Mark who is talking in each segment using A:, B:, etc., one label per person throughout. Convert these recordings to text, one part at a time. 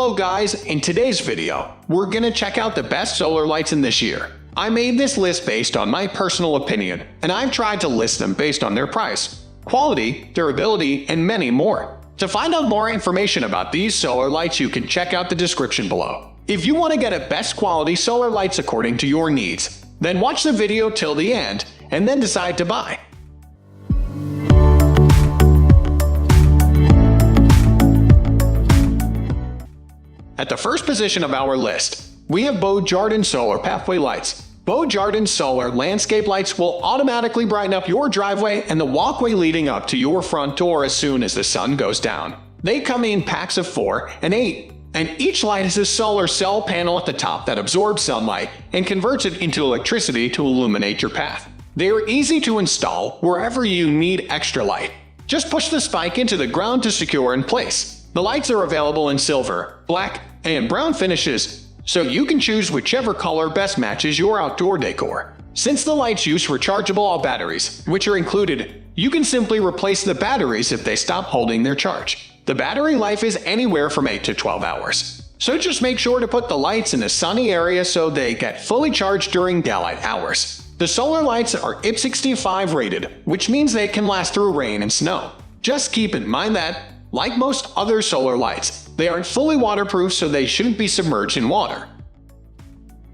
A: Hello guys, in today's video, we're gonna check out the best solar lights in this year. I made this list based on my personal opinion, and I've tried to list them based on their price, quality, durability, and many more. To find out more information about these solar lights, you can check out the description below. If you want to get a best quality solar lights according to your needs, then watch the video till the end, and then decide to buy. At the first position of our list, we have beau jardin solar pathway lights. Beau jardin solar landscape lights will automatically brighten up your driveway and the walkway leading up to your front door as soon as the sun goes down. They come in packs of 4 and 8, and each light has a solar cell panel at the top that absorbs sunlight and converts it into electricity to illuminate your path. They are easy to install wherever you need extra light. Just push the spike into the ground to secure in place. The lights are available in silver, black, and brown finishes, so you can choose whichever color best matches your outdoor decor. Since the lights use rechargeable batteries, which are included, you can simply replace the batteries if they stop holding their charge. The battery life is anywhere from 8 to 12 hours. So just make sure to put the lights in a sunny area so they get fully charged during daylight hours. The solar lights are IP65 rated, which means they can last through rain and snow. Just keep in mind that, like most other solar lights, they aren't fully waterproof, so they shouldn't be submerged in water.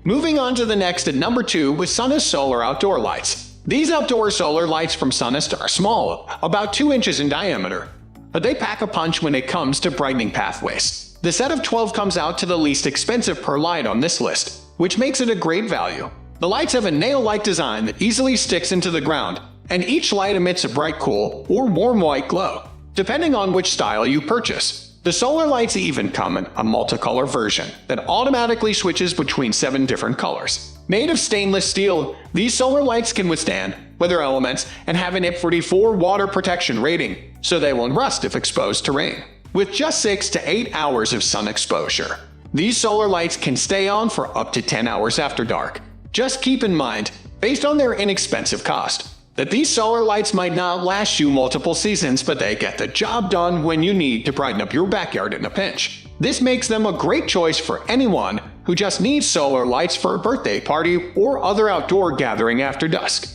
A: Moving on to the next at number 2 with Sunist solar outdoor lights. These outdoor solar lights from Sunist are small, about 2 inches in diameter, but they pack a punch when it comes to brightening pathways. The set of 12 comes out to the least expensive per light on this list, which makes it a great value. The lights have a nail-like design that easily sticks into the ground, and each light emits a bright cool or warm white glow, depending on which style you purchase. The solar lights even come in a multicolor version that automatically switches between 7 different colors. Made of stainless steel, these solar lights can withstand weather elements and have an IP44 water protection rating, so they won't rust if exposed to rain. With just 6 to 8 hours of sun exposure, these solar lights can stay on for up to 10 hours after dark. Just keep in mind, based on their inexpensive cost, that these solar lights might not last you multiple seasons, but they get the job done when you need to brighten up your backyard in a pinch. This makes them a great choice for anyone who just needs solar lights for a birthday party or other outdoor gathering after dusk.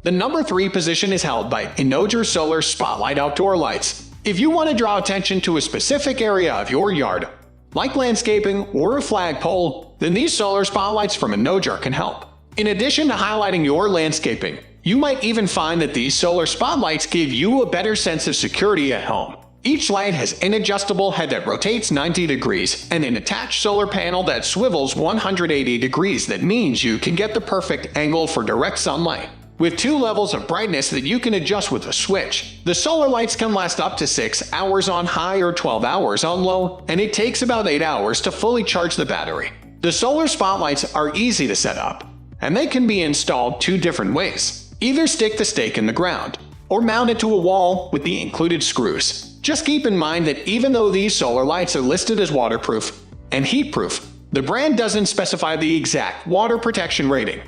A: The number 3 position is held by InnoGear Solar Spotlight Outdoor Lights. If you want to draw attention to a specific area of your yard, like landscaping or a flagpole, then these solar spotlights from InnoGear can help. In addition to highlighting your landscaping, you might even find that these solar spotlights give you a better sense of security at home. Each light has an adjustable head that rotates 90 degrees and an attached solar panel that swivels 180 degrees. That means you can get the perfect angle for direct sunlight. With 2 levels of brightness that you can adjust with a switch, the solar lights can last up to 6 hours on high or 12 hours on low, and it takes about 8 hours to fully charge the battery. The solar spotlights are easy to set up, and they can be installed 2 different ways. Either stick the stake in the ground, or mount it to a wall with the included screws. Just keep in mind that even though these solar lights are listed as waterproof and heatproof, the brand doesn't specify the exact water protection rating.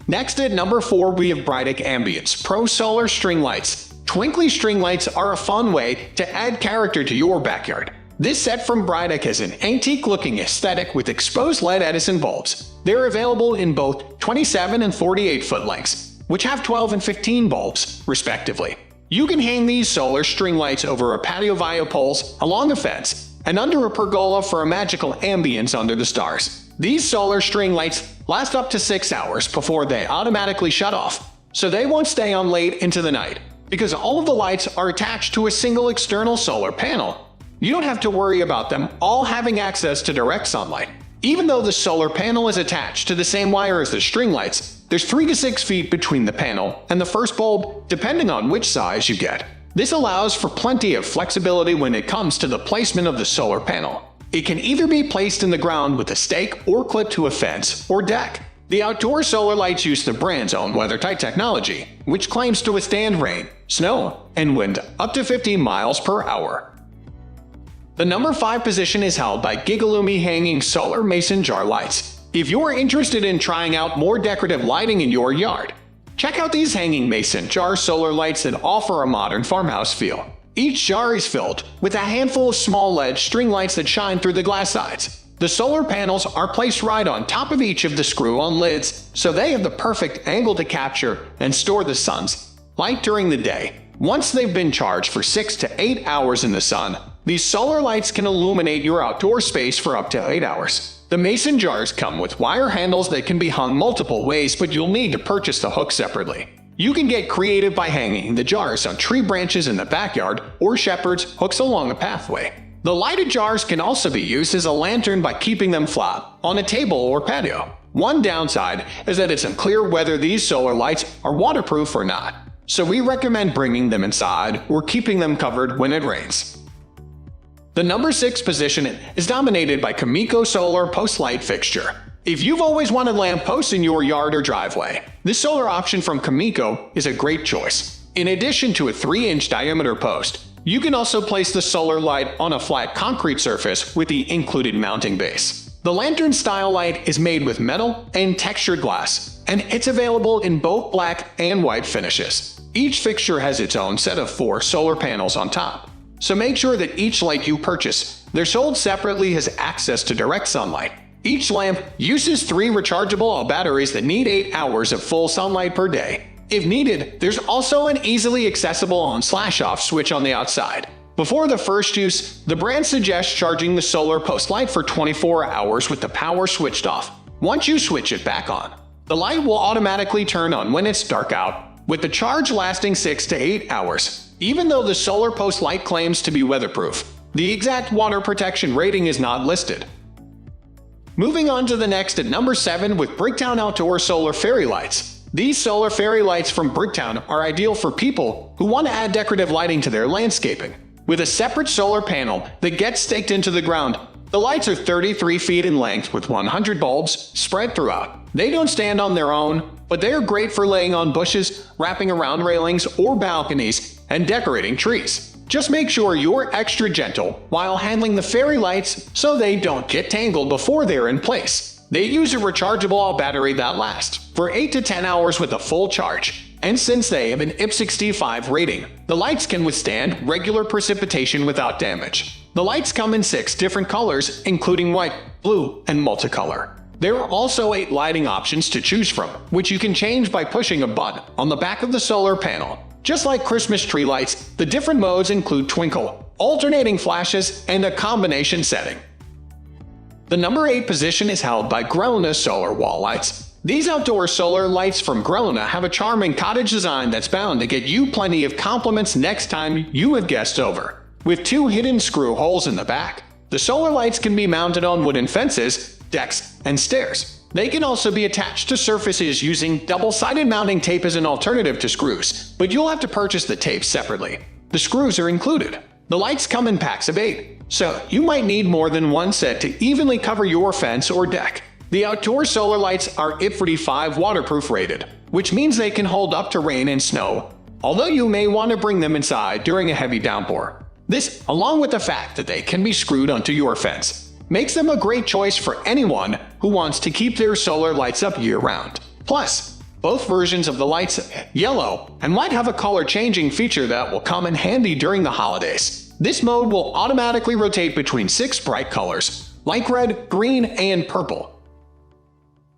A: Next at number 4 we have brightech Ambience Pro Solar String Lights. Twinkly string lights are a fun way to add character to your backyard. This set from brightech has an antique-looking aesthetic with exposed LED Edison bulbs. They're available in both 27 and 48 foot lengths, which have 12 and 15 bulbs, respectively. You can hang these solar string lights over a patio via poles, along a fence, and under a pergola for a magical ambience under the stars. These solar string lights last up to 6 hours before they automatically shut off, so they won't stay on late into the night. Because all of the lights are attached to a single external solar panel, you don't have to worry about them all having access to direct sunlight. Even though the solar panel is attached to the same wire as the string lights, there's 3 to 6 feet between the panel and the first bulb, depending on which size you get. This allows for plenty of flexibility when it comes to the placement of the solar panel. It can either be placed in the ground with a stake or clipped to a fence or deck. The outdoor solar lights use the brand's own weather-tight technology, which claims to withstand rain, snow, and wind up to 50 miles per hour. The number 5 position is held by Gigalumi Hanging Solar Mason Jar Lights. If you're interested in trying out more decorative lighting in your yard, check out these hanging mason jar solar lights that offer a modern farmhouse feel. Each jar is filled with a handful of small LED string lights that shine through the glass sides. The solar panels are placed right on top of each of the screw-on lids, so they have the perfect angle to capture and store the sun's light during the day. Once they've been charged for 6 to 8 hours in the sun, these solar lights can illuminate your outdoor space for up to 8 hours. The mason jars come with wire handles that can be hung multiple ways, but you'll need to purchase the hook separately. You can get creative by hanging the jars on tree branches in the backyard or shepherd's hooks along a pathway. The lighted jars can also be used as a lantern by keeping them flat on a table or patio. One downside is that it's unclear whether these solar lights are waterproof or not, so we recommend bringing them inside or keeping them covered when it rains. The number 6 position is dominated by Kamiko Solar Post Light Fixture. If you've always wanted lamp posts in your yard or driveway, this solar option from Kamiko is a great choice. In addition to a 3-inch diameter post, you can also place the solar light on a flat concrete surface with the included mounting base. The lantern-style light is made with metal and textured glass, and it's available in both black and white finishes. Each fixture has its own set of 4 solar panels on top, so make sure that each light you purchase, they're sold separately, has access to direct sunlight. Each lamp uses 3 rechargeable batteries that need 8 hours of full sunlight per day. If needed, there's also an easily accessible on/off switch on the outside. Before the first use, the brand suggests charging the solar post light for 24 hours with the power switched off. Once you switch it back on, the light will automatically turn on when it's dark out, with the charge lasting 6 to 8 hours. Even though the solar post light claims to be weatherproof, the exact water protection rating is not listed. Moving on to the next at number 7 with Bricktown Outdoor Solar Fairy Lights. These solar fairy lights from Bricktown are ideal for people who want to add decorative lighting to their landscaping. With a separate solar panel that gets staked into the ground, the lights are 33 feet in length with 100 bulbs spread throughout. They don't stand on their own, but they are great for laying on bushes, wrapping around railings or balconies, and decorating trees. Just make sure you're extra gentle while handling the fairy lights so they don't get tangled before they're in place. They use a rechargeable battery that lasts for 8 to 10 hours with a full charge, and since they have an IP65 rating, the lights can withstand regular precipitation without damage. The lights come in 6 different colors, including white, blue, and multicolor. There are also 8 lighting options to choose from, which you can change by pushing a button on the back of the solar panel. Just like Christmas tree lights, the different modes include twinkle, alternating flashes, and a combination setting. The number 8 position is held by Grownness Solar Wall Lights. These outdoor solar lights from Grownness have a charming cottage design that's bound to get you plenty of compliments next time you have guests over. With 2 hidden screw holes in the back, the solar lights can be mounted on wooden fences, decks, and stairs. They can also be attached to surfaces using double-sided mounting tape as an alternative to screws, but you'll have to purchase the tape separately. The screws are included. The lights come in packs of 8, so you might need more than one set to evenly cover your fence or deck. The outdoor solar lights are IP65 waterproof rated, which means they can hold up to rain and snow, although you may want to bring them inside during a heavy downpour. This, along with the fact that they can be screwed onto your fence, makes them a great choice for anyone who wants to keep their solar lights up year-round. Plus, both versions of the lights, yellow and white, have a color-changing feature that will come in handy during the holidays. This mode will automatically rotate between 6 bright colors, like red, green, and purple.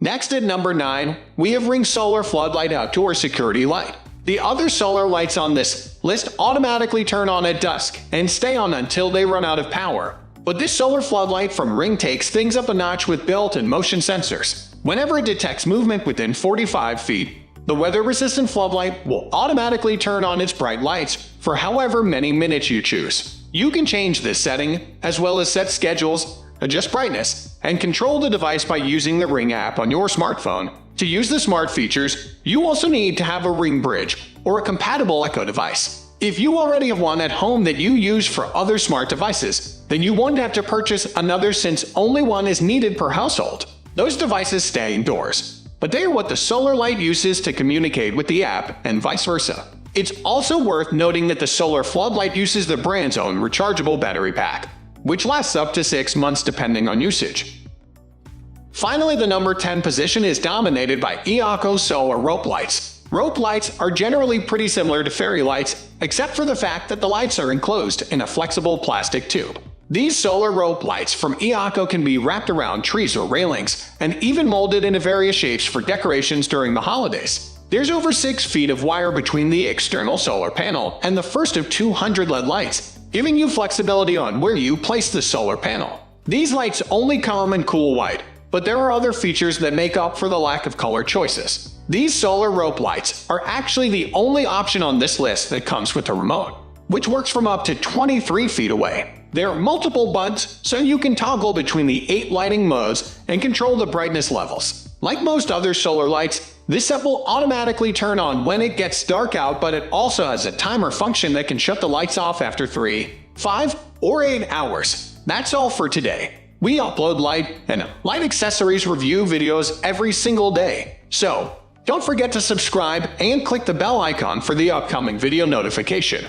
A: Next at number 9, we have Ring Solar Floodlight Outdoor Security Light. The other solar lights on this list automatically turn on at dusk and stay on until they run out of power. But this solar floodlight from Ring takes things up a notch with built-in motion sensors. Whenever it detects movement within 45 feet, the weather-resistant floodlight will automatically turn on its bright lights for however many minutes you choose. You can change this setting, as well as set schedules, adjust brightness, and control the device by using the Ring app on your smartphone. To use the smart features, you also need to have a Ring Bridge or a compatible Echo device. If you already have one at home that you use for other smart devices, then you won't have to purchase another since only one is needed per household. Those devices stay indoors, but they are what the solar light uses to communicate with the app and vice versa. It's also worth noting that the solar floodlight uses the brand's own rechargeable battery pack, which lasts up to 6 months depending on usage. Finally, the number 10 position is dominated by Iaco Solar Rope Lights. Rope lights are generally pretty similar to fairy lights, except for the fact that the lights are enclosed in a flexible plastic tube. These solar rope lights from Iaco can be wrapped around trees or railings, and even molded into various shapes for decorations during the holidays. There's over 6 feet of wire between the external solar panel and the first of 200 LED lights, giving you flexibility on where you place the solar panel. These lights only come in cool white, but there are other features that make up for the lack of color choices. These solar rope lights are actually the only option on this list that comes with a remote, which works from up to 23 feet away. There are multiple buttons, so you can toggle between the 8 lighting modes and control the brightness levels. Like most other solar lights, this set will automatically turn on when it gets dark out, but it also has a timer function that can shut the lights off after 3, 5, or 8 hours. That's all for today. We upload light and light accessories review videos every single day, so don't forget to subscribe and click the bell icon for the upcoming video notification.